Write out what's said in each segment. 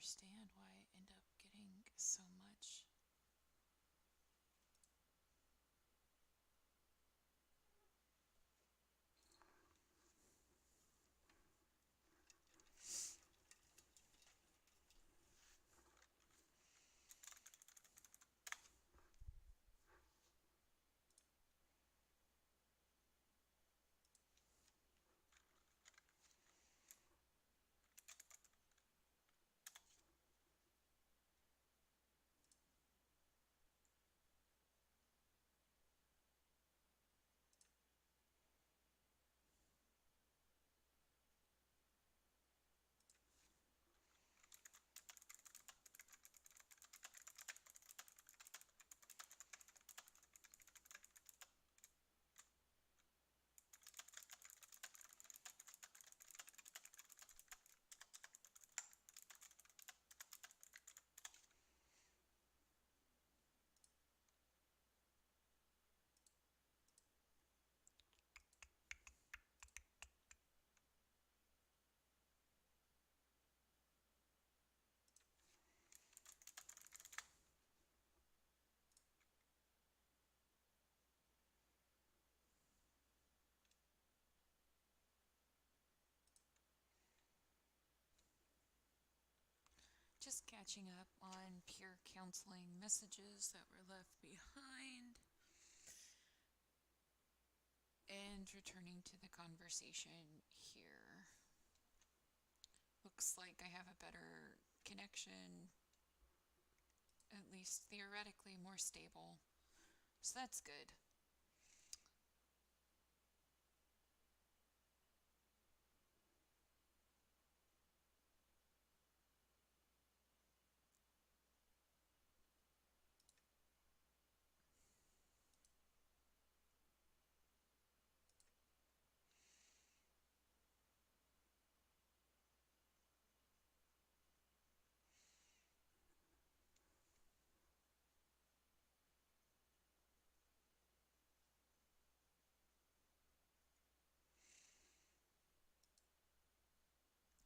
understand why I end up getting so much. Just catching up on peer counseling messages that were left behind and returning to the conversation here. Looks like I have a better connection, at least theoretically more stable. So that's good.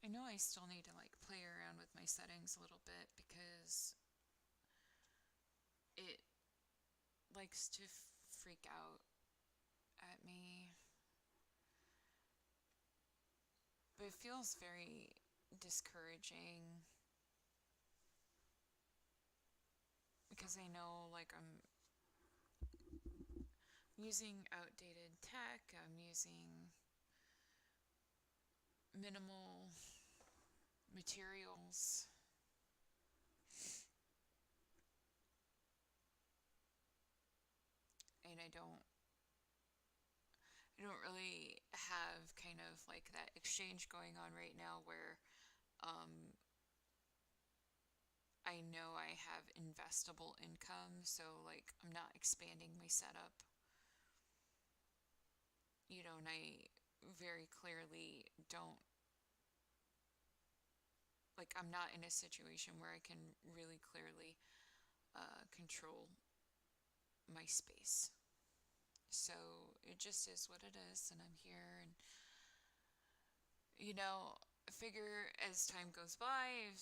I know I still need to like play around with my settings a little bit because it likes to freak out at me. But it feels very discouraging because I know like I'm using outdated tech, I'm using minimal materials. And I don't really have kind of like that exchange going on right now where um I know I have investable income, so like I'm not expanding my setup. And I very clearly don't, like, I'm not in a situation where I can really clearly control my space. So it just is what it is, and I'm here, and you know, I figure as time goes by,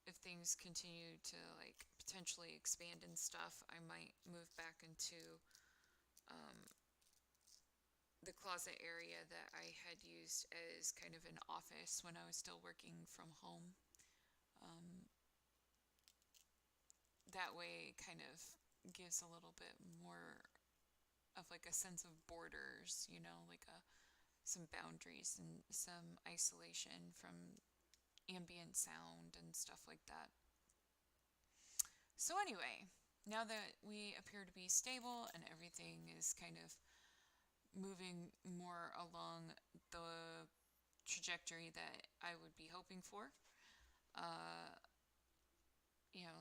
if things continue to like potentially expand and stuff, I might move back into um, the closet area that I had used as kind of an office when I was still working from home. Um, that way, it kind of gives a little bit more of like a sense of borders, like some boundaries and some isolation from ambient sound and stuff like that. So, anyway, now that we appear to be stable and everything is kind of moving more along the trajectory that I would be hoping for, uh,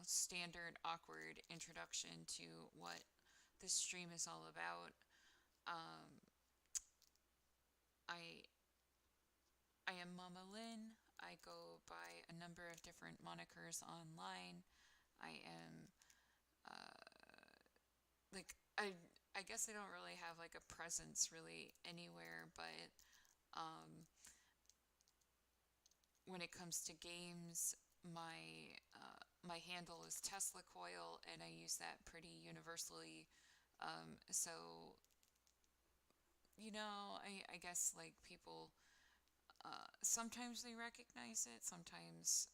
standard awkward introduction to what this stream is all about. Um, I I am Mama Lynn. I go by a number of different monikers online. I am uh, like I guess I don't really have like a presence really anywhere, but um, when it comes to games, my handle is Tesla coil, and I use that pretty universally. So I guess like people sometimes they recognize it, sometimes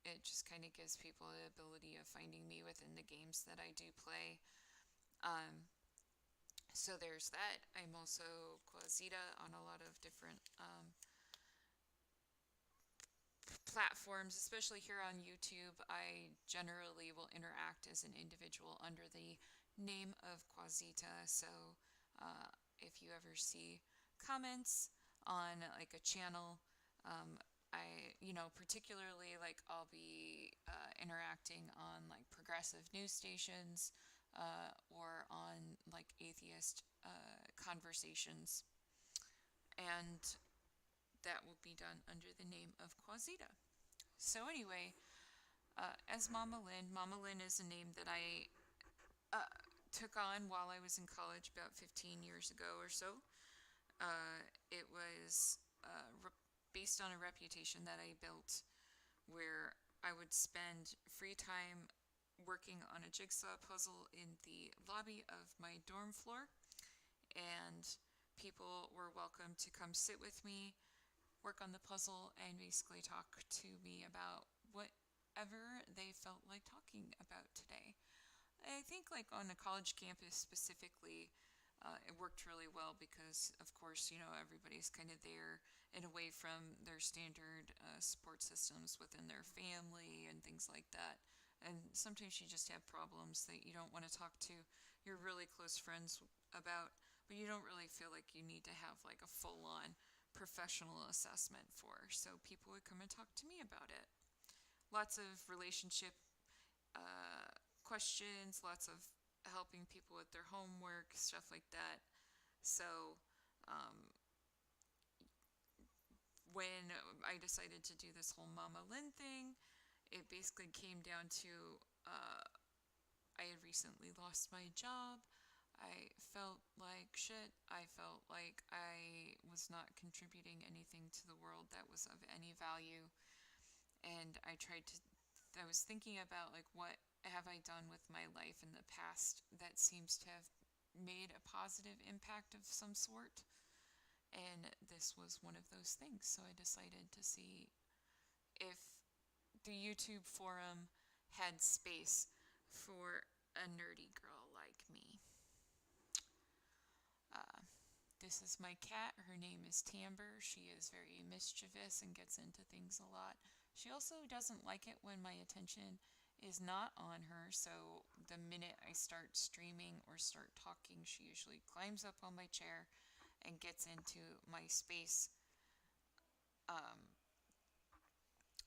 it just kind of gives people the ability of finding me within the games that I do play. Um, so there's that. I'm also Quasita on a lot of different platforms, especially here on YouTube. I generally will interact as an individual under the name of Quasita. So uh, if you ever see comments on like a channel, um, particularly like I'll be interacting on like progressive news stations or on like atheist conversations. And that will be done under the name of Quasita. So anyway, as Mama Lynn, Mama Lynn is a name that I uh, took on while I was in college about 15 years ago or so. It was based on a reputation that I built where I would spend free time working on a jigsaw puzzle in the lobby of my dorm floor, and people were welcome to come sit with me, work on the puzzle, and basically talk to me about whatever they felt like talking about today. I think, like, on a college campus specifically, it worked really well because, of course, everybody's kind of there and away from their standard support systems within their family and things like that. And sometimes you just have problems that you don't want to talk to your really close friends about, but you don't really feel like you need to have like a full on professional assessment for. So people would come and talk to me about it. Lots of relationship uh, questions, lots of helping people with their homework, stuff like that. So, um, when I decided to do this whole Mama Lynn thing, it basically came down to I had recently lost my job. I felt like shit. I felt like I was not contributing anything to the world that was of any value. And I was thinking about like what have I done with my life in the past that seems to have made a positive impact of some sort. And this was one of those things. So I decided to see if the YouTube forum had space for a nerdy girl like me. Uh, this is my cat. Her name is Timber. She is very mischievous and gets into things a lot. She also doesn't like it when my attention is not on her, so the minute I start streaming or start talking, she usually climbs up on my chair and gets into my space. Um,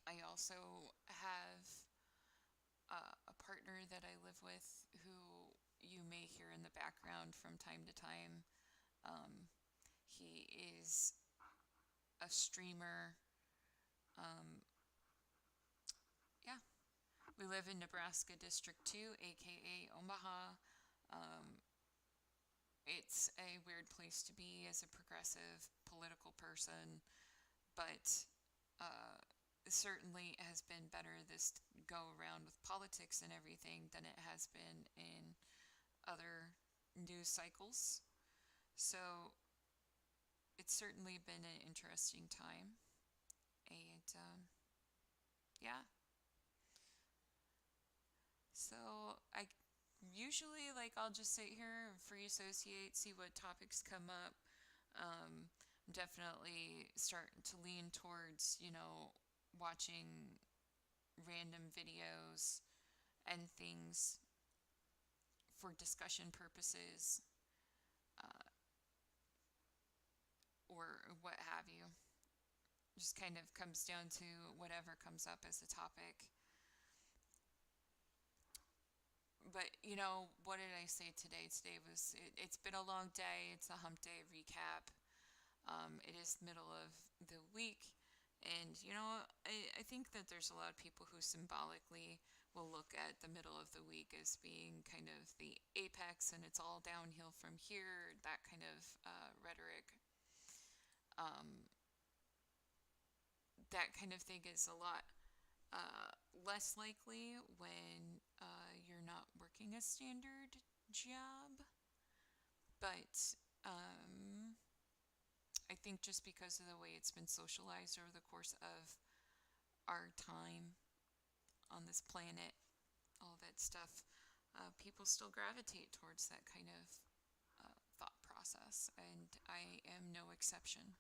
I also have a partner that I live with who you may hear in the background from time to time. Um, he is a streamer. Um, yeah, we live in Nebraska District 2, aka Omaha. Um, it's a weird place to be as a progressive political person, but uh, it certainly has been better this go around with politics and everything than it has been in other news cycles. So it's certainly been an interesting time. And yeah, so I usually like I'll just sit here and free associate, see what topics come up. I'm definitely starting to lean towards, watching random videos and things for discussion purposes or what have you. Just kind of comes down to whatever comes up as a topic. But what did I say today? Today it's been a long day. It's a hump day recap. It is middle of the week, and I think that there's a lot of people who symbolically will look at the middle of the week as being kind of the apex, and it's all downhill from here. That kind of rhetoric. Um, that kind of thing is a lot Uh, Less likely when you're not working a standard job, but I think just because of the way it's been socialized over the course of our time on this planet, all that stuff, people still gravitate towards that kind of thought process, and I am no exception.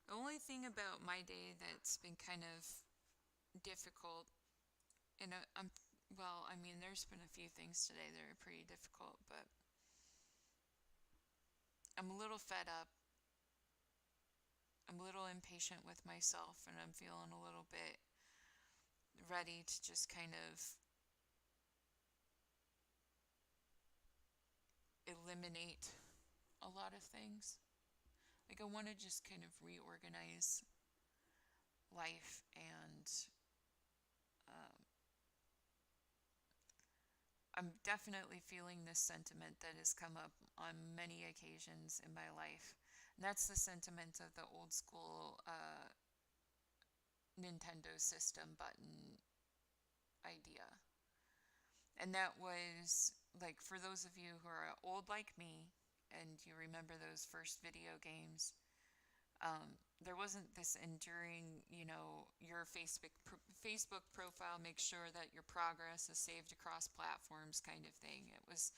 The only thing about my day that's been kind of difficult, and well, I mean, there's been a few things today that are pretty difficult, but I'm a little fed up. I'm a little impatient with myself, and I'm feeling a little bit ready to just kind of eliminate a lot of things. Like, I want to just kind of reorganize life, and um, I'm definitely feeling this sentiment that has come up on many occasions in my life. And that's the sentiment of the old school Nintendo system button idea. And that was like, for those of you who are old like me and you remember those first video games, there wasn't this enduring, your Facebook profile makes sure that your progress is saved across platforms kind of thing. It was,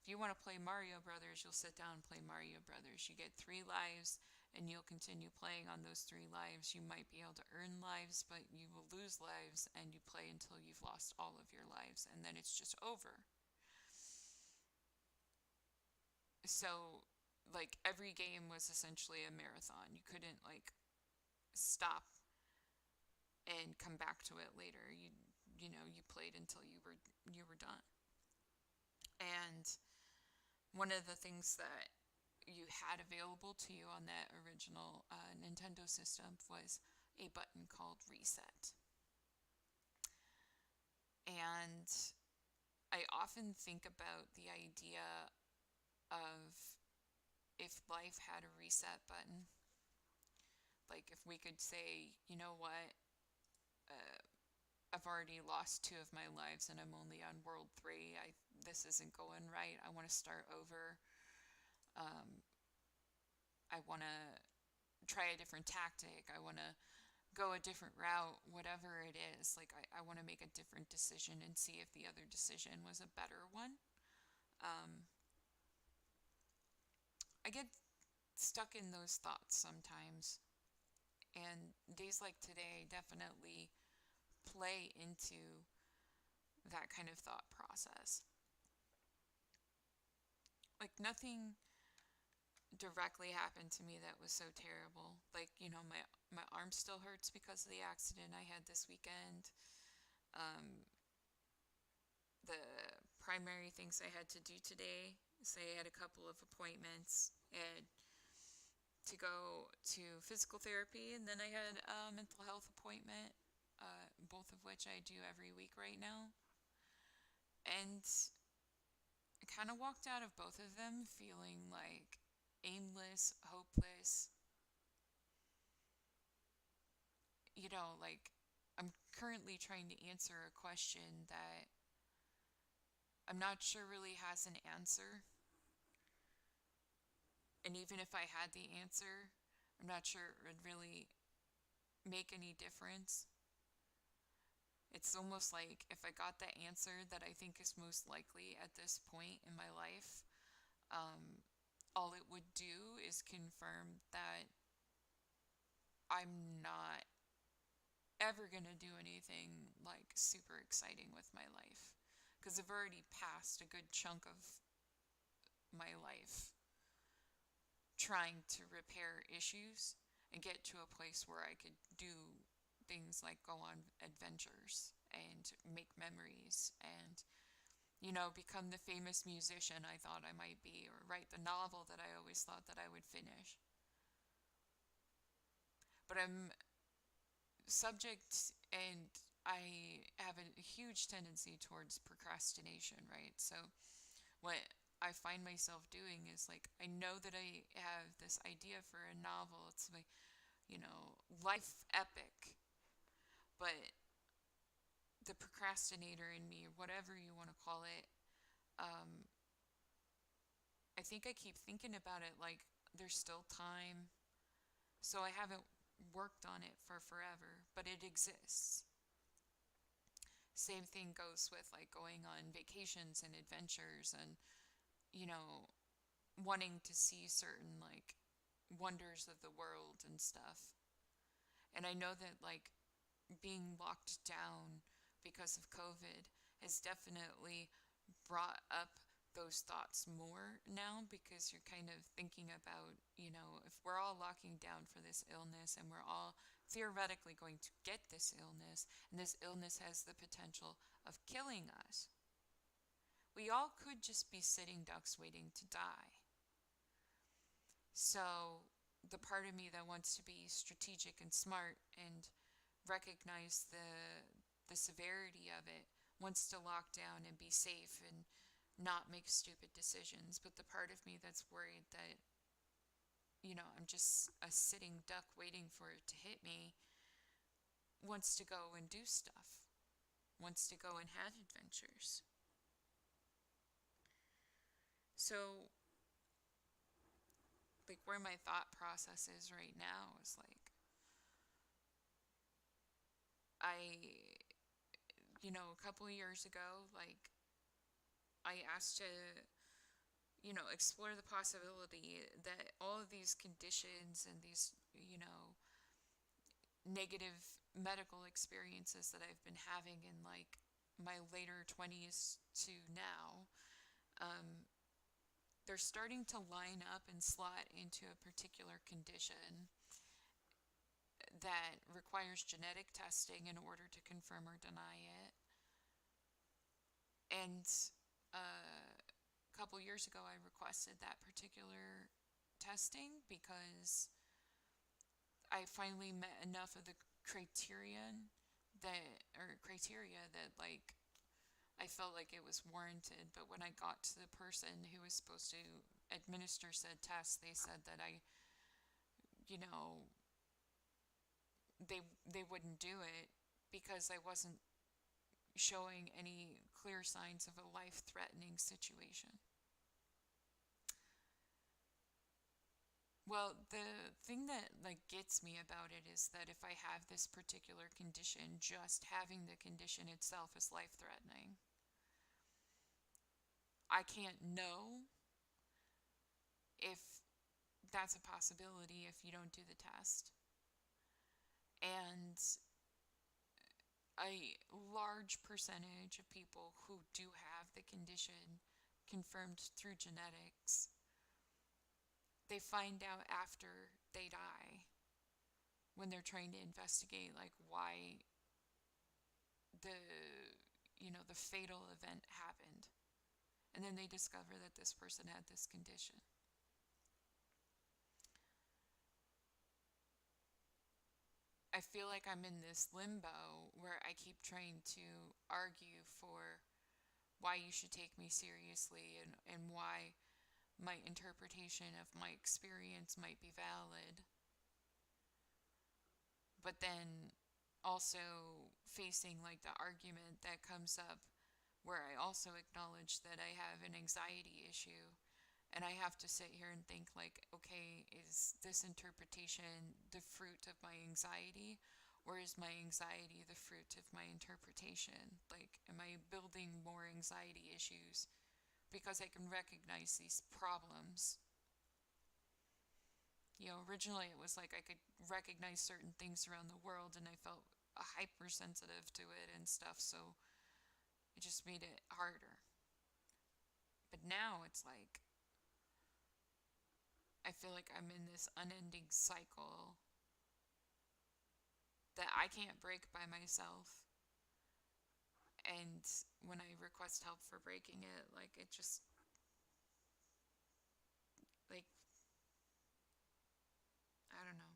if you want to play Mario Brothers, you'll sit down and play Mario Brothers. You get 3 lives, and you'll continue playing on those 3 lives. You might be able to earn lives, but you will lose lives, and you play until you've lost all of your lives, and then it's just over. So, like, every game was essentially a marathon. You couldn't, like, stop and come back to it later. You played until you were done. And one of the things that you had available to you on that original Nintendo system was a button called reset. And I often think about the idea of if life had a reset button. Like, if we could say, you know what, uh, I've already lost 2 of my lives and I'm only on world 3. This isn't going right. I want to start over. Um, I want to try a different tactic. I want to go a different route, whatever it is. Like, I want to make a different decision and see if the other decision was a better one. Um, I get stuck in those thoughts sometimes. And days like today definitely play into that kind of thought process. Like, nothing directly happened to me that was so terrible. Like, my arm still hurts because of the accident I had this weekend. Um, the primary things I had to do today, say I had a couple of appointments. I had to go to physical therapy, and then I had a mental health appointment, both of which I do every week right now. And I kind of walked out of both of them feeling like aimless, hopeless. Like, I'm currently trying to answer a question that I'm not sure really has an answer. And even if I had the answer, I'm not sure it would really make any difference. It's almost like if I got the answer that I think is most likely at this point in my life, um, all it would do is confirm that I'm not ever going to do anything like super exciting with my life. Because I've already passed a good chunk of my life trying to repair issues and get to a place where I could do things like go on adventures and make memories and, become the famous musician I thought I might be, or write the novel that I always thought that I would finish. But I'm subject, and I have a huge tendency towards procrastination, right? So what I find myself doing is, like, I know that I have this idea for a novel. It's like, life epic. But the procrastinator in me, whatever you want to call it, um, I think I keep thinking about it like there's still time. So I haven't worked on it for forever, but it exists. Same thing goes with like going on vacations and adventures and, you know, wanting to see certain like wonders of the world and stuff. And I know that like being locked down because of COVID has definitely brought up those thoughts more now because you're kind of thinking about, if we're all locking down for this illness and we're all theoretically going to get this illness, and this illness has the potential of killing us, we all could just be sitting ducks waiting to die. So, the part of me that wants to be strategic and smart and recognize the severity of it wants to lock down and be safe and not make stupid decisions. But the part of me that's worried that, I'm just a sitting duck waiting for it to hit me wants to go and do stuff, wants to go and have adventures. So, like, where my thought process is right now is like, a couple of years ago, like, I asked to, explore the possibility that all of these conditions and these, negative medical experiences that I've been having in like my later 20s to now, um, they're starting to line up and slot into a particular condition that requires genetic testing in order to confirm or deny it. And a couple years ago, I requested that particular testing because I finally met enough of the criterion criteria that like I felt like it was warranted. But when I got to the person who was supposed to administer said test, they said that you know, they wouldn't do it because I wasn't showing any clear signs of a life-threatening situation. Well, the thing that like gets me about it is that if I have this particular condition, just having the condition itself is life-threatening. I can't know if that's a possibility if you don't do the test. And a large percentage of people who do have the condition confirmed through genetics, they find out after they die when they're trying to investigate like why the the fatal event happened, and then they discover that this person had this condition. I feel like I'm in this limbo where I keep trying to argue for why you should take me seriously, and why my interpretation of my experience might be valid. But then also facing like the argument that comes up where I also acknowledge that I have an anxiety issue, and I have to sit here and think like, okay, is this interpretation the fruit of my anxiety, or is my anxiety the fruit of my interpretation? Like, am I building more anxiety issues because I can recognize these problems? Originally it was like I could recognize certain things around the world and I felt hypersensitive to it and stuff, so it just made it harder. But now it's like I feel like I'm in this unending cycle that I can't break by myself. And when I request help for breaking it, like it just like I don't know.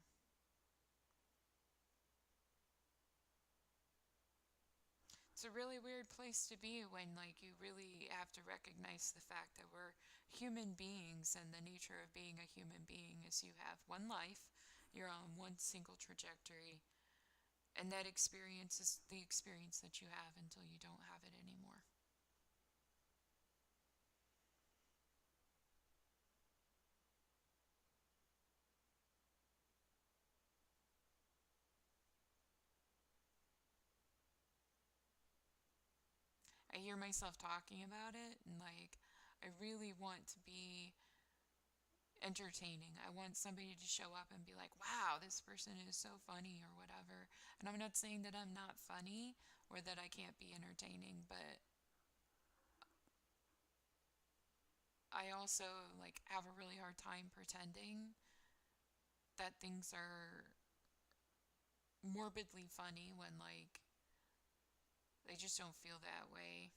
It's a really weird place to be when like you really have to recognize the fact that we're human beings, and the nature of being a human being is you have one life, you're on one single trajectory, And that experience is the experience that you have until you don't have it anymore. I hear myself talking about it, and like, I really want to be entertaining. I want somebody to show up and be like, wow, this person is so funny or whatever. And I'm not saying that I'm not funny or that I can't be entertaining, but I also like have a really hard time pretending that things are morbidly funny when like they just don't feel that way.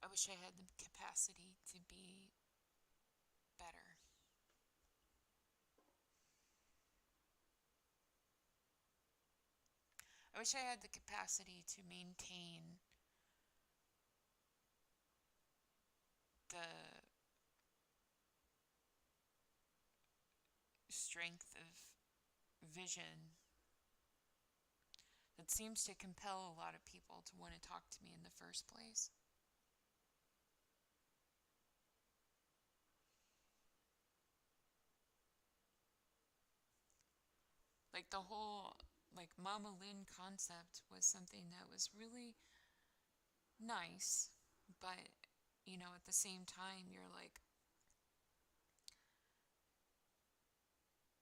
I wish I had the capacity to be better. I wish I had the capacity to maintain the strength of vision that seems to compel a lot of people to want to talk to me in the first place. Like the whole like Mama Lynn concept was something that was really nice, but at the same time you're like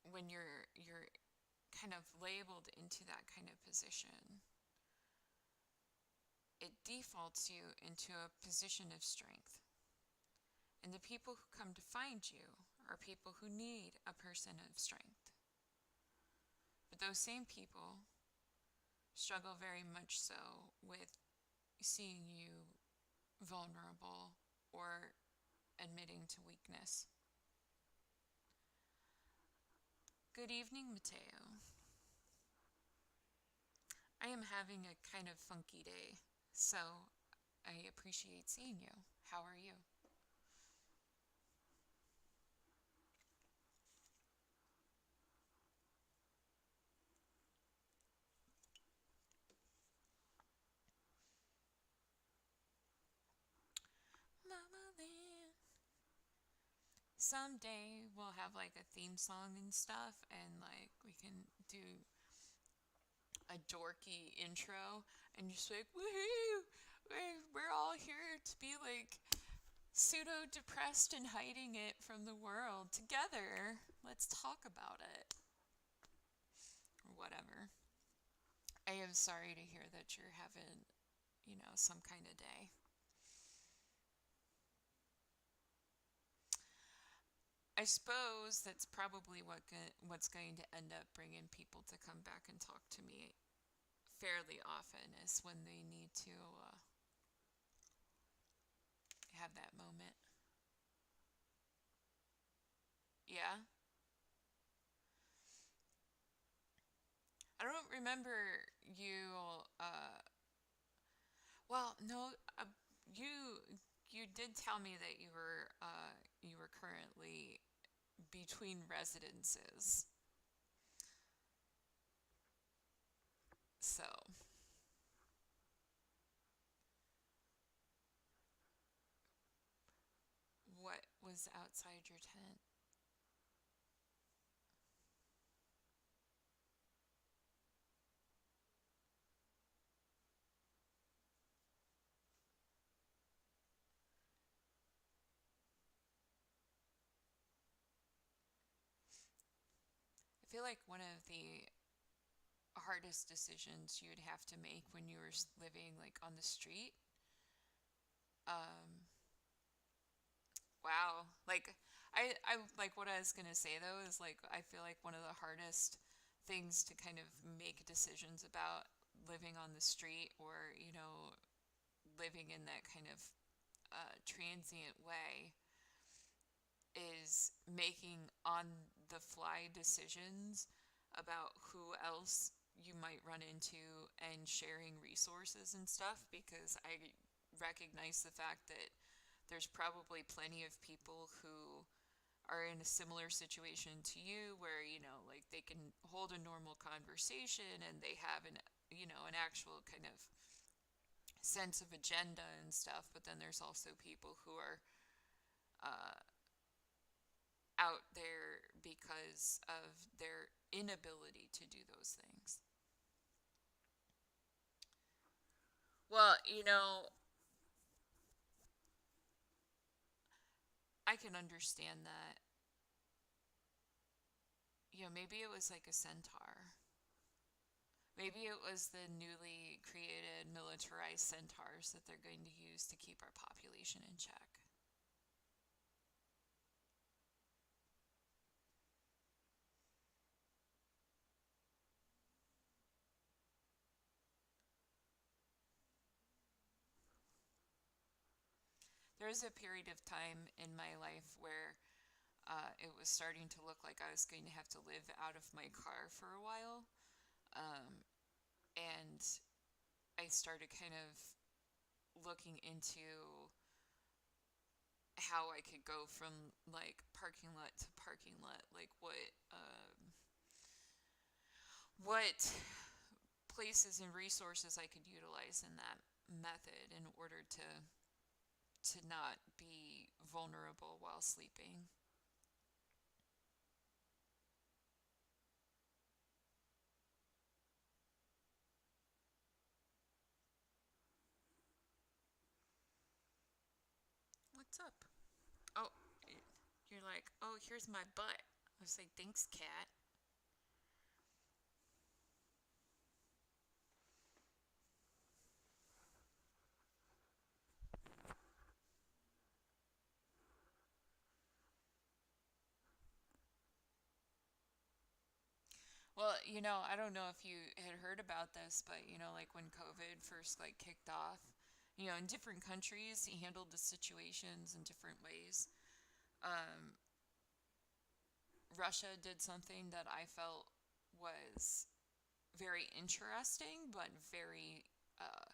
when you're kind of labeled into that kind of position, it defaults you into a position of strength. And the people who come to find you are people who need a person of strength. But those same people struggle very much so with seeing you vulnerable or admitting to weakness. Good evening, Mateo. I am having a kind of funky day, so I appreciate seeing you. How are you? Mama Lynn. Someday we'll have like a theme song and stuff, and like we can do a dorky intro and just like, woohoo! We're all here to be like pseudo depressed and hiding it from the world together. Let's talk about it. Or whatever. I am sorry to hear that you're having, some kind of day. I suppose that's probably what's going to end up bringing people to come back and talk to me fairly often is when they need to have that moment. Yeah. I don't remember you. Uh, well, no. You you did tell me that you were currently between residences. So, what was outside your tent? I feel like one of the hardest decisions you would have to make when you were living like on the street. Um, wow. Like I like what I was gonna say though is like I feel like one of the hardest things to kind of make decisions about living on the street or living in that kind of transient way is making on the fly decisions about who else you might run into and sharing resources and stuff because I recognize the fact that there's probably plenty of people who are in a similar situation to you where like they can hold a normal conversation and they have an actual kind of sense of agenda and stuff, but then there's also people who are uh, out there because of their inability to do those things. Well, I can understand that. Maybe it was like a centaur. Maybe it was the newly created militarized centaurs that they're going to use to keep our population in check. There was a period of time in my life where it was starting to look like I was going to have to live out of my car for a while. Um, and I started kind of looking into how I could go from like parking lot to parking lot, like what places and resources I could utilize in that method in order to not be vulnerable while sleeping. What's up? Oh, you're like, oh, here's my butt. I was like, thanks, cat. Well, I don't know if you had heard about this, but like when COVID first like kicked off, in different countries, he handled the situations in different ways. Um, Russia did something that I felt was very interesting, but very uh,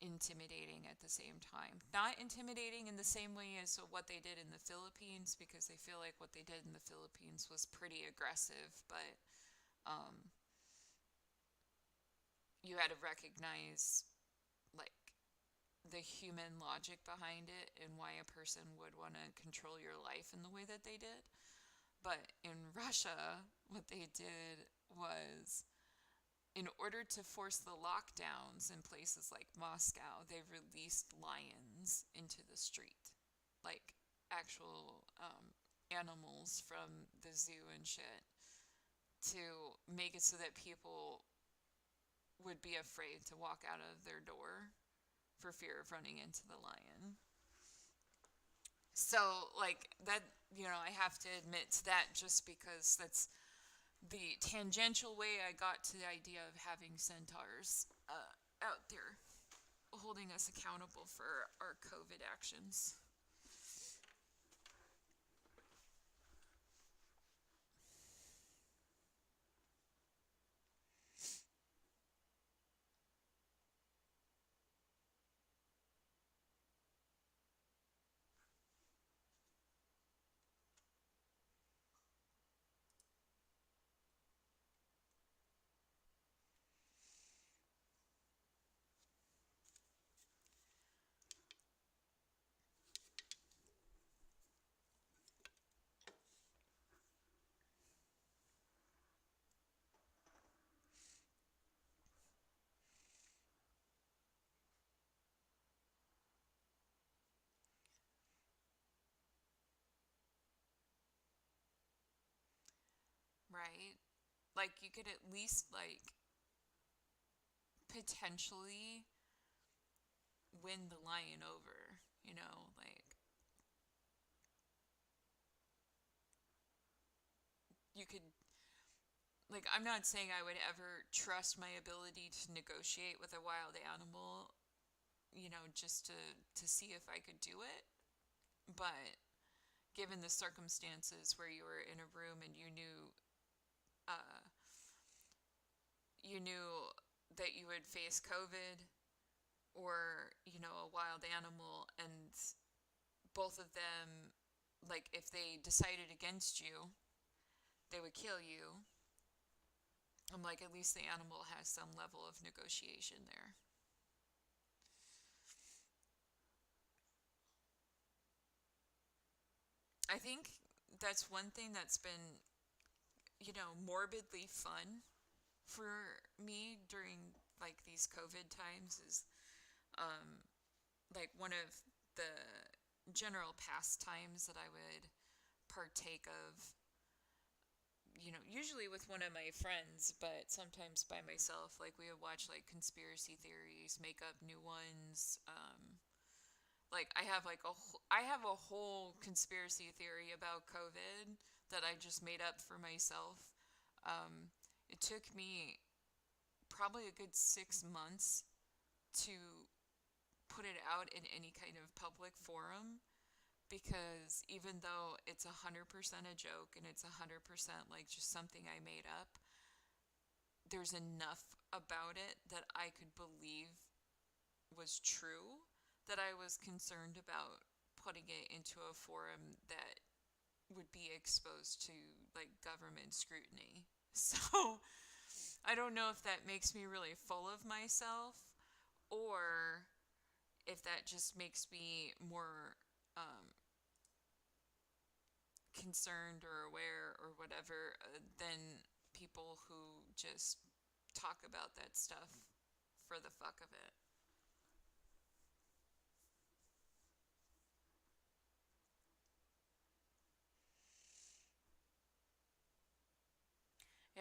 intimidating at the same time. Not intimidating in the same way as what they did in the Philippines, because I feel like what they did in the Philippines was pretty aggressive, but um, you had to recognize like the human logic behind it and why a person would want to control your life in the way that they did. But in Russia, what they did was in order to force the lockdowns in places like Moscow, they released lions into the street. Like actual animals from the zoo and shit to make it so that people would be afraid to walk out of their door for fear of running into the lion. So, like, that, I have to admit to that just because that's the tangential way I got to the idea of having centaurs out there holding us accountable for our COVID actions. like you could at least like potentially win the lion over, like you could, like, I'm not saying I would ever trust my ability to negotiate with a wild animal, just to see if I could do it, but given the circumstances where you were in a room and uh you knew that you would face COVID or, a wild animal, and both of them, like, if they decided against you, they would kill you. I'm like, at least the animal has some level of negotiation there. I think that's one thing that's been, morbidly fun for me during like these COVID times is um like one of the general pastimes that I would partake of, usually with one of my friends, but sometimes by myself. Like we would watch like conspiracy theories, make up new ones. Like I have a whole conspiracy theory about COVID that I just made up for myself. It took me probably a good 6 months to put it out in any kind of public forum, because even though it's 100% a joke and it's 100% like just something I made up, there's enough about it that I could believe was true that I was concerned about putting it into a forum that would be exposed to like government scrutiny. So I don't know if that makes me really full of myself, or if that just makes me more concerned or aware or whatever than people who just talk about that stuff for the fuck of it.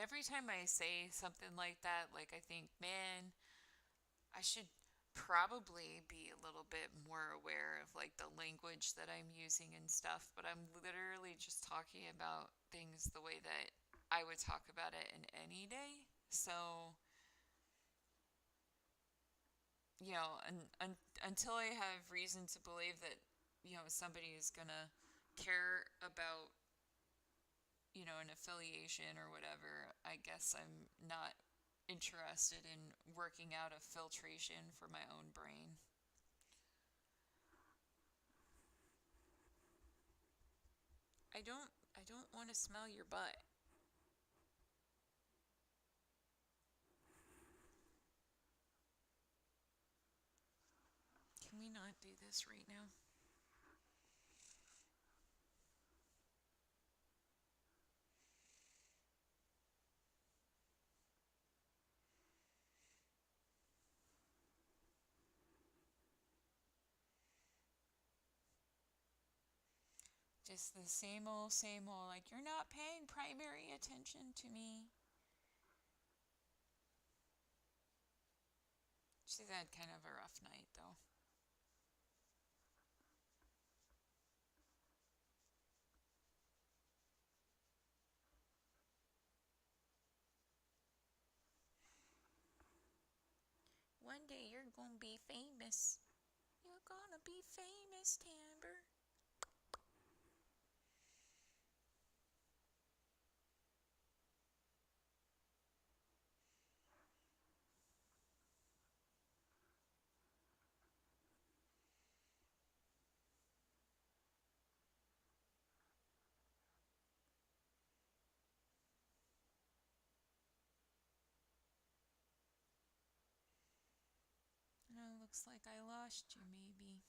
Every time I say something like that, like I think, man, I should probably be a little bit more aware of like the language that I'm using and stuff, but I'm literally just talking about things the way that I would talk about it in any day. So, until I have reason to believe that, somebody is gonna care about, an affiliation or whatever, I guess I'm not interested in working out a filtration for my own brain. I don't want to smell your butt. Can we not do this right now? Just the same old, like you're not paying primary attention to me. She's had kind of a rough night though. One day you're gonna be famous. You're gonna be famous, Timber. No, looks like I lost you, maybe.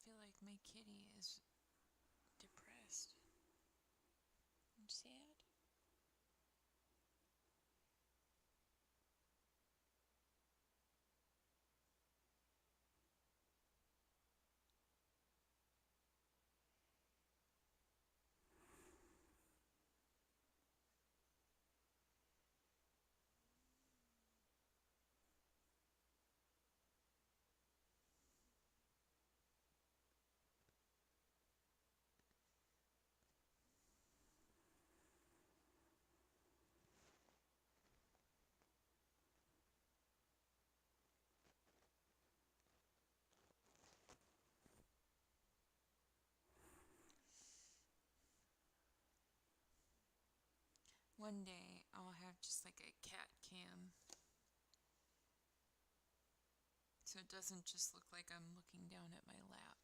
feel like my kitty is depressed and sad. One day I'll have just like a cat cam so it doesn't just look like I'm looking down at my lap.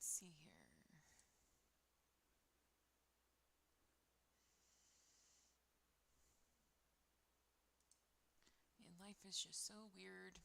Let's see here. And life is just so weird.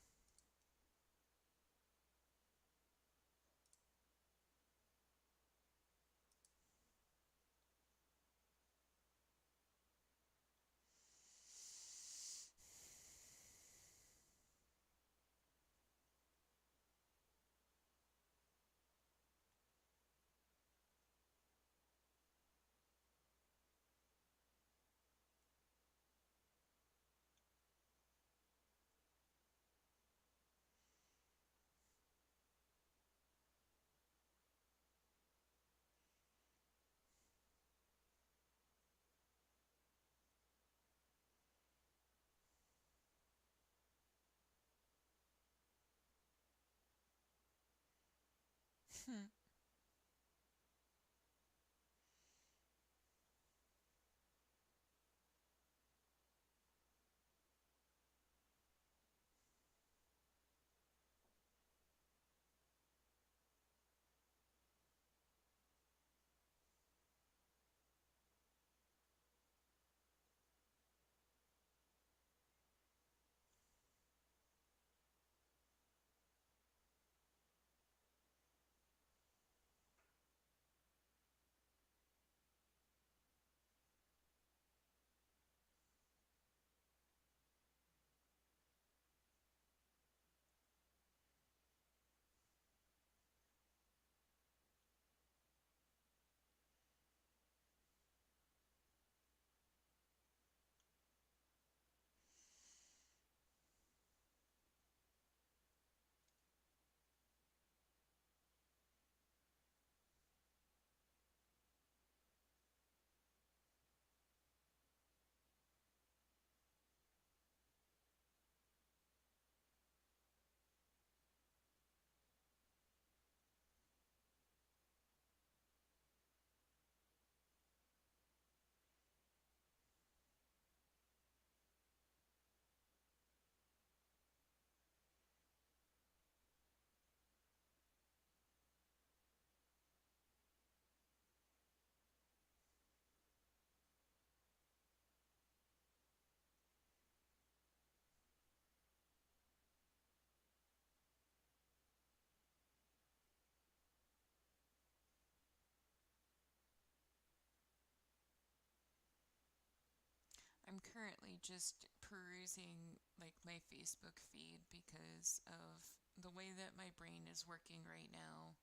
I'm currently just perusing like my Facebook feed because of the way that my brain is working right now.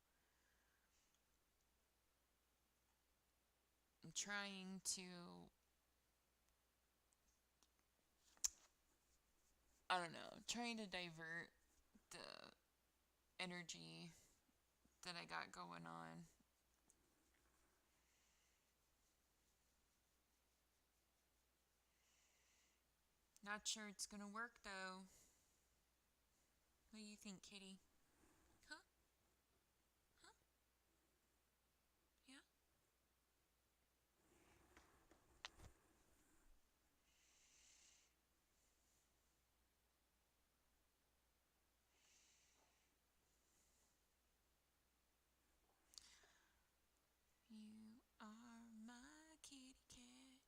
I'm trying to I don't know, trying to divert the energy that I got going on. Not sure it's gonna work though. What do you think, Kitty? Huh? Huh? Yeah? You are my kitty cat.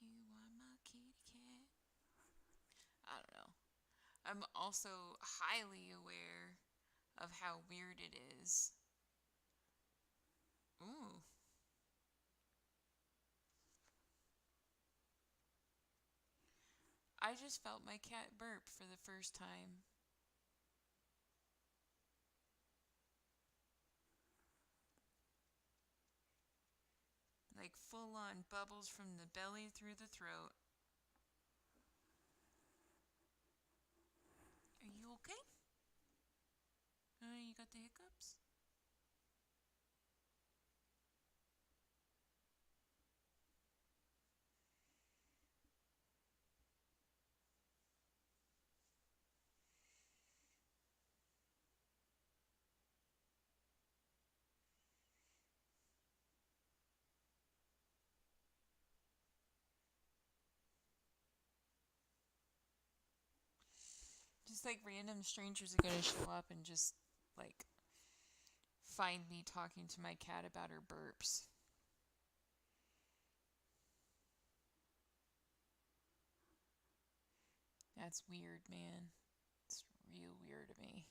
You are my kitty cat. I don't know. I'm also highly aware of how weird it is. Ooh. I just felt my cat burp for the first time. Like full on bubbles from the belly through the throat. Are you okay? You got the hiccups? Just like random strangers are gonna show up and just like find me talking to my cat about her burps. That's weird, man. It's real weird to me.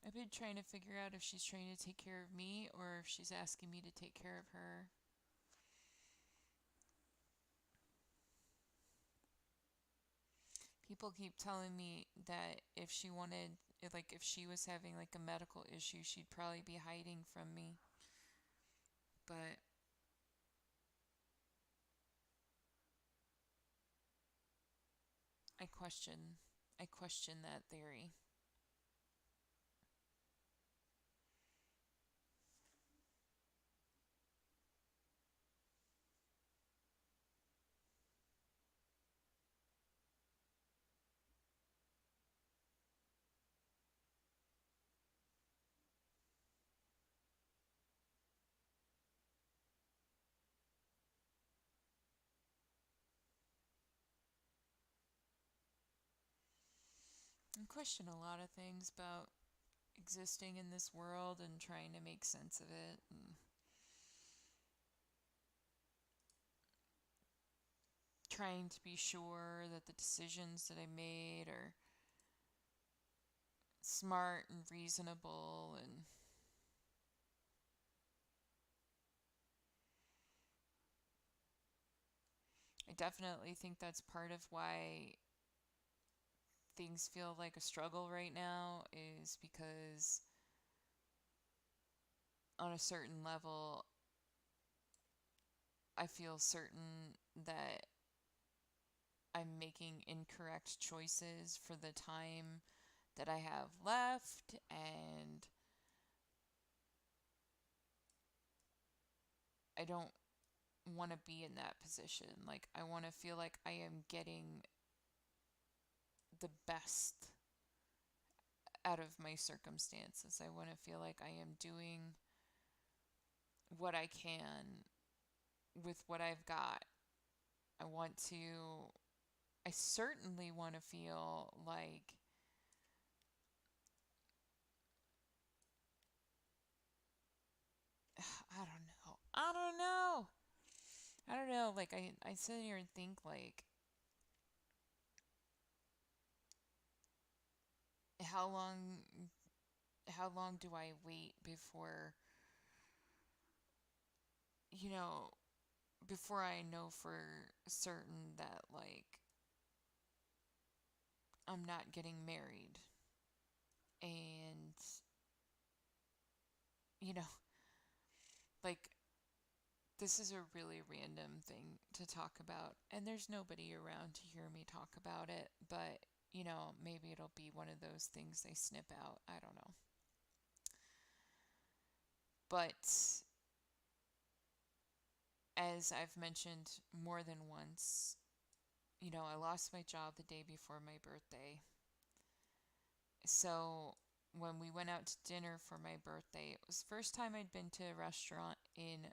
I've been trying to figure out if she's trying to take care of me or if she's asking me to take care of her. People keep telling me that if she wanted, if she was having like a medical issue, she'd probably be hiding from me. But I question, I question that theory. I question a lot of things about existing in this world and trying to make sense of it and trying to be sure that the decisions that I made are smart and reasonable. And I definitely think that's part of why things feel like a struggle right now, is because on a certain level I feel certain that I'm making incorrect choices for the time that I have left, and I don't want to be in that position. Like, I want to feel like I am getting the best out of my circumstances. I want to feel like I am doing what I can with what I've got. I want to, I certainly want to feel like I don't know. I don't know. I don't know. Like, I sit here and think, like, how long how long do I wait before you know, before I know for certain that, like, I'm not getting married. And, you know, like, this is a really random thing to talk about, and there's nobody around to hear me talk about it, but, maybe it'll be one of those things they snip out. I don't know. But as I've mentioned more than once, I lost my job the day before my birthday. So when we went out to dinner for my birthday, it was the first time I'd been to a restaurant in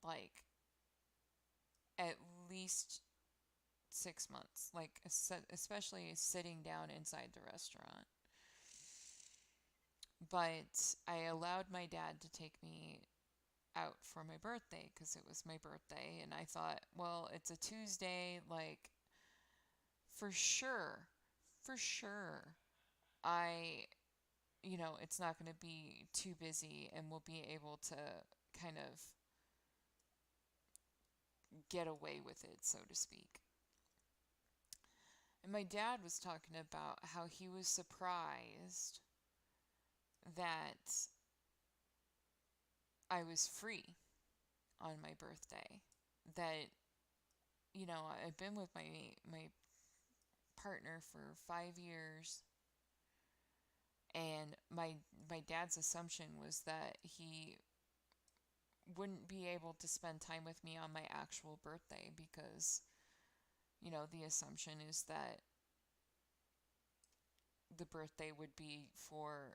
like at least 6 months, like especially sitting down inside the restaurant. But I allowed my dad to take me out for my birthday because it was my birthday, and I thought, well, it's a Tuesday, like for sure, I, it's not going to be too busy and we'll be able to kind of get away with it, so to speak. And my dad was talking about how he was surprised that I was free on my birthday. That, I've been with my partner for 5 years, and my dad's assumption was that he wouldn't be able to spend time with me on my actual birthday because, the assumption is that the birthday would be for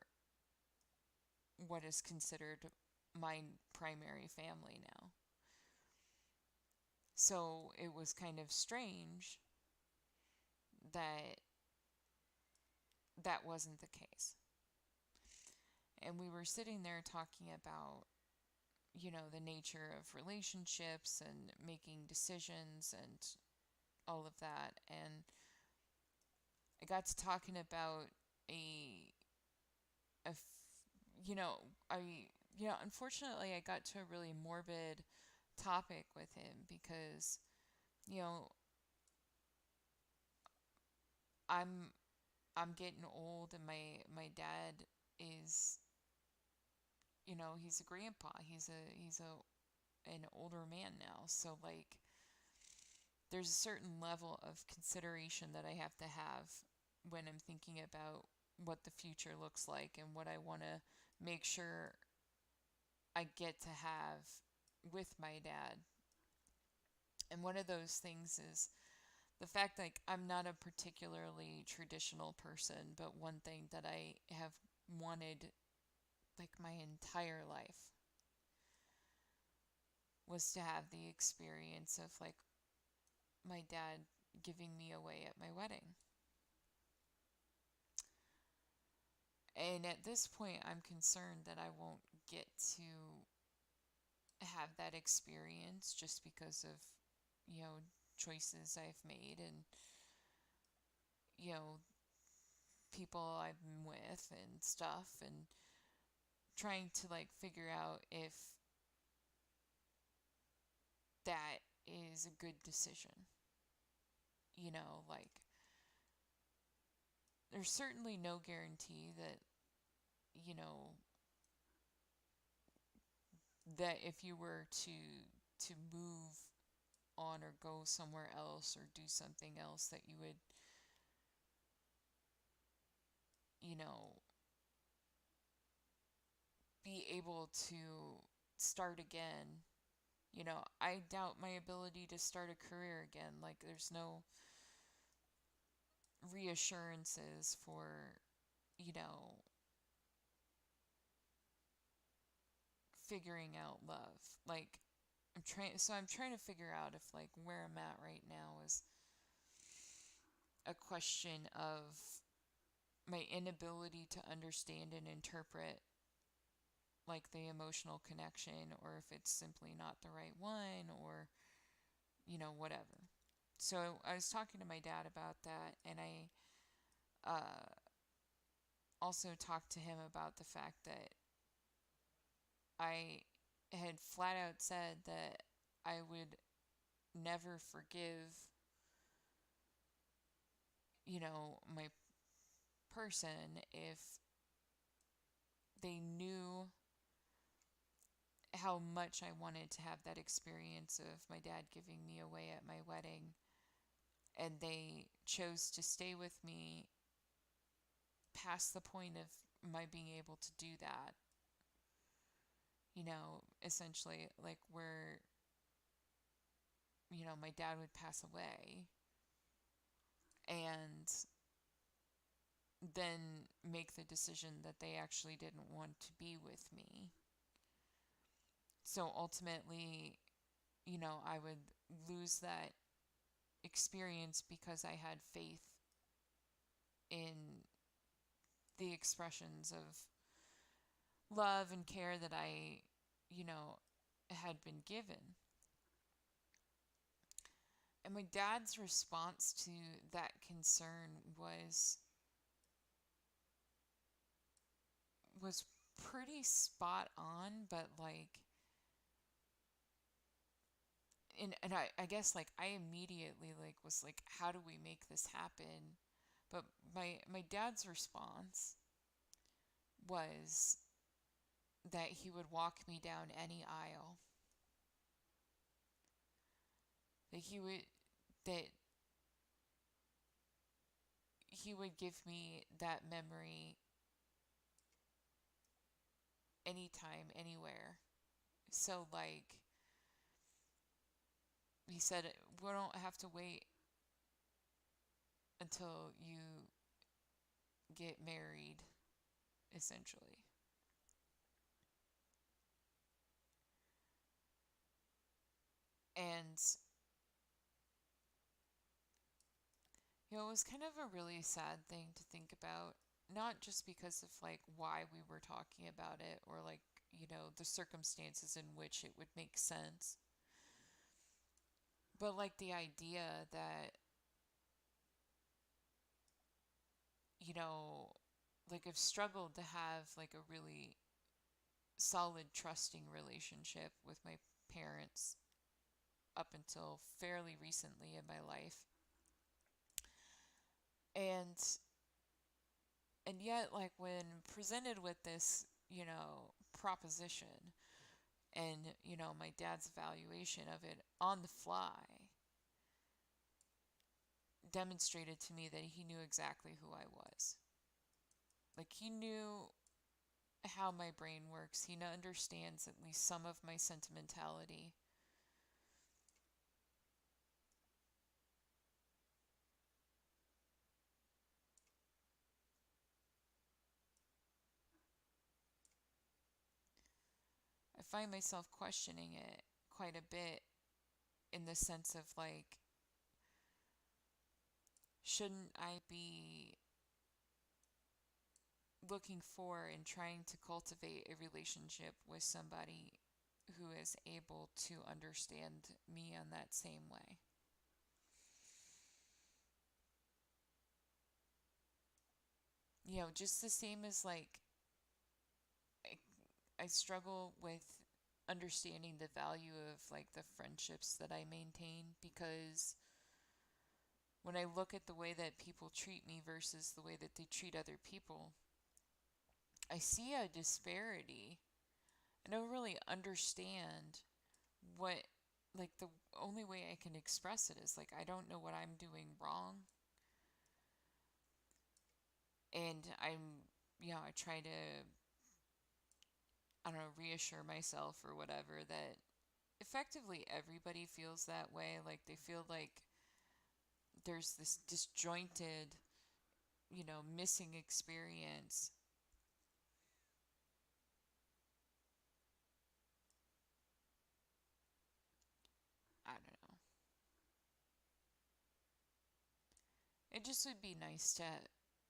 what is considered my primary family now. So it was kind of strange that that wasn't the case. And we were sitting there talking about, the nature of relationships and making decisions and all of that. And I got to talking about a, a f- you know, unfortunately, I got to a really morbid topic with him because, you know, I'm I'm getting old, and my dad is, he's a grandpa. He's an older man now. So, like, there's a certain level of consideration that I have to have when I'm thinking about what the future looks like and what I want to make sure I get to have with my dad. And one of those things is the fact, like, I'm not a particularly traditional person, but one thing that I have wanted, like, my entire life was to have the experience of, like, my dad giving me away at my wedding. And at this point, I'm concerned that I won't get to have that experience just because of, you know, choices I've made and, you know, people I've been with and stuff, and trying to, like, figure out if that is a good decision. Like, there's certainly no guarantee that, you know, that if you were to move on or go somewhere else or do something else that you would, you know, be able to start again. I doubt my ability to start a career again. Like, there's no reassurances for, you know, figuring out love. Like, I'm trying to figure out if, like, where I'm at right now is a question of my inability to understand and interpret, like, the emotional connection, or if it's simply not the right one, or, whatever. So I was talking to my dad about that, and I uh, also talked to him about the fact that I had flat out said that I would never forgive, my person if they knew how much I wanted to have that experience of my dad giving me away at my wedding, and they chose to stay with me past the point of my being able to do that. Essentially, like where, my dad would pass away and then make the decision that they actually didn't want to be with me. So ultimately, I would lose that experience because I had faith in the expressions of love and care that I, you know, had been given. And my dad's response to that concern was pretty spot on, but like, and I guess like I immediately like was like, how do we make this happen? But my dad's response was that he would walk me down any aisle. That that he would give me that memory anytime, anywhere. So like he said, we don't have to wait until you get married, essentially. And it was kind of a really sad thing to think about, not just because of like why we were talking about it or like, the circumstances in which it would make sense, but like the idea that, you know, like I've struggled to have like a really solid trusting relationship with my parents up until fairly recently in my life. And yet like when presented with this, proposition and, my dad's evaluation of it on the fly demonstrated to me that he knew exactly who I was. Like he knew how my brain works. He understands at least some of my sentimentality. I find myself questioning it quite a bit in the sense of like, shouldn't I be looking for and trying to cultivate a relationship with somebody who is able to understand me on that same way? Just the same as like I, I struggle with understanding the value of like the friendships that I maintain, because when I look at the way that people treat me versus the way that they treat other people, I see a disparity. I don't really understand what, like, the only way I can express it is like, I don't know what I'm doing wrong. And I try to, I don't know, reassure myself or whatever that effectively everybody feels that way. Like, they feel like there's this disjointed, missing experience. I don't know. It just would be nice to,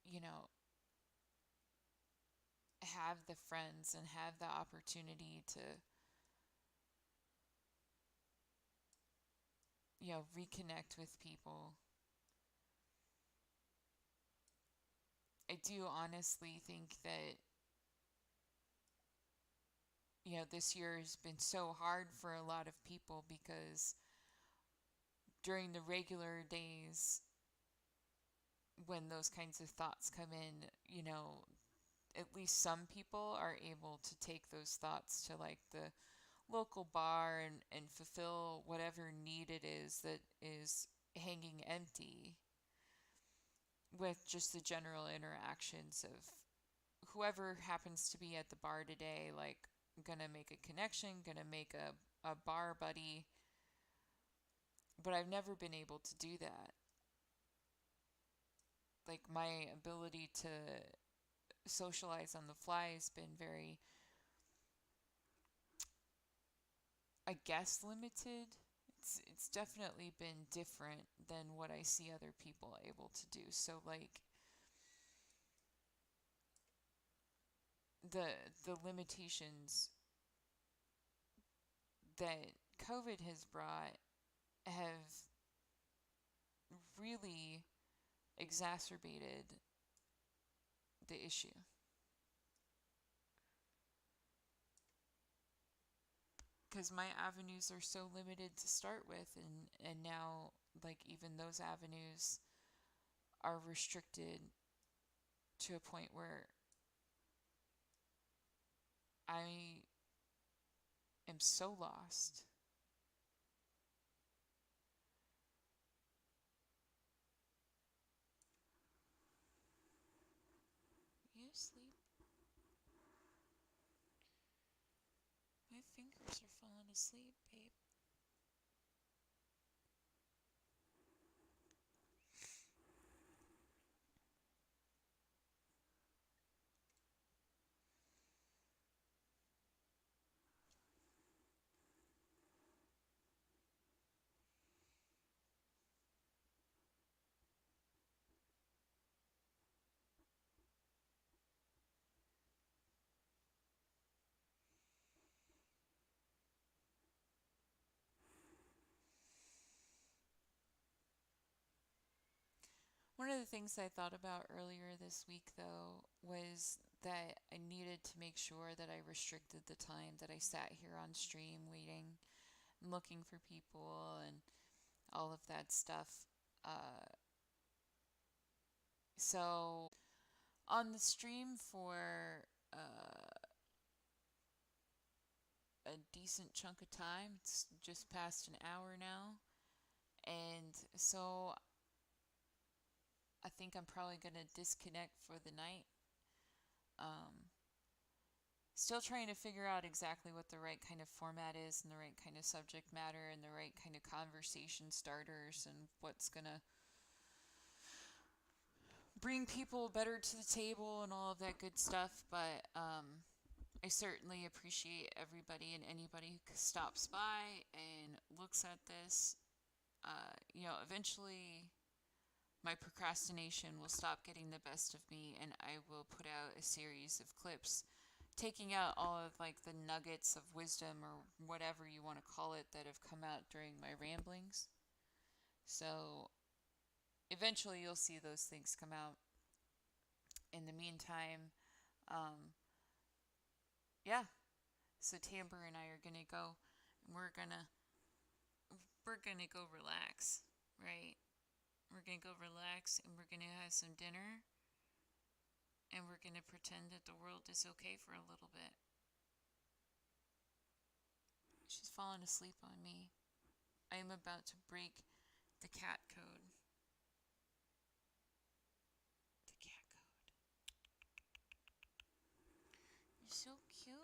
you know, have the friends and have the opportunity to, reconnect with people. I do honestly think that this year has been so hard for a lot of people because during the regular days when those kinds of thoughts come in, at least some people are able to take those thoughts to like the local bar and fulfill whatever need it is that is hanging empty with just the general interactions of whoever happens to be at the bar today, like gonna make a connection, gonna make a bar buddy. But I've never been able to do that. Like my ability to socialize on the fly has been very, I guess, limited. It's definitely been different than what I see other people able to do. So like the the limitations that COVID has brought have really exacerbated the issue. Because my avenues are so limited to start with, and now like even those avenues are restricted to a point where I am so lost. You asleep? My fingers are falling asleep, babe. One of the things I thought about earlier this week, though, was that I needed to make sure that I restricted the time that I sat here on stream waiting and looking for people and all of that stuff. So on the stream for a decent chunk of time, it's just past an hour now. And so I think I'm probably going to disconnect for the night. Um, Still trying to figure out exactly what the right kind of format is and the right kind of subject matter and the right kind of conversation starters and what's going to bring people better to the table and all of that good stuff. But I certainly appreciate everybody and anybody who stops by and looks at this. Eventually my procrastination will stop getting the best of me and I will put out a series of clips taking out all of like the nuggets of wisdom or whatever you want to call it that have come out during my ramblings. So eventually you'll see those things come out. In the meantime, um, yeah. So Tamber and I are gonna go. And we're gonna go relax, right? We're gonna go relax, and we're gonna have some dinner, and we're gonna pretend that the world is okay for a little bit. She's fallen asleep on me. I am about to break the cat code. The cat code. You're so cute.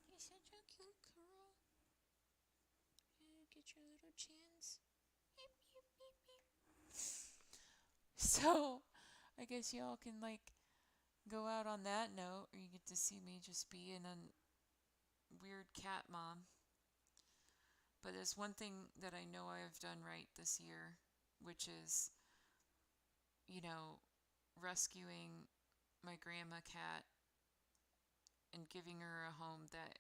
You're such a cute girl. Get your little chins. So, I guess y'all can like go out on that note, or you get to see me just being a weird cat mom. But there's one thing that I know I've done right this year, which is, you know, rescuing my grandma cat and giving her a home that,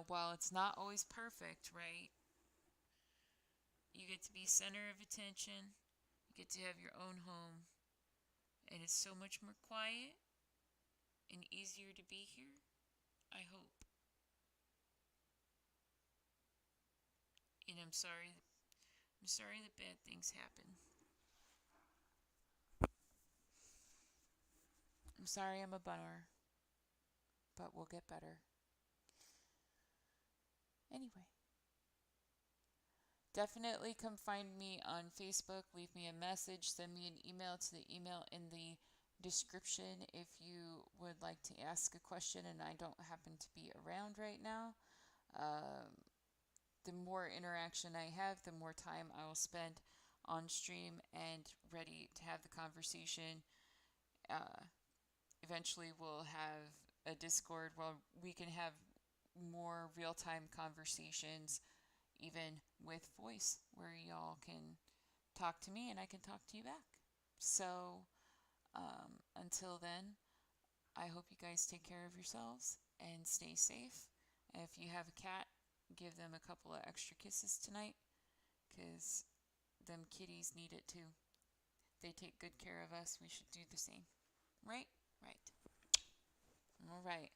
while it's not always perfect, right? You get to be center of attention. You get to have your own home. And it's so much more quiet. and easier to be here. I hope. And I'm sorry. I'm sorry that bad things happen. I'm sorry I'm a bummer, but we'll get better. Anyway, definitely come find me on Facebook. Leave me a message. Send me an email to the email in the description if you would like to ask a question and I don't happen to be around right now. The more interaction I have, the more time I will spend on stream and ready to have the conversation. Uh, Eventually, we'll have a Discord where we can have more real time conversations, even with voice, where y'all can talk to me and I can talk to you back. So, until then, I hope you guys take care of yourselves and stay safe. If you have a cat, give them a couple of extra kisses tonight because them kitties need it too. They take good care of us. We should do the same. Right? Right. All right.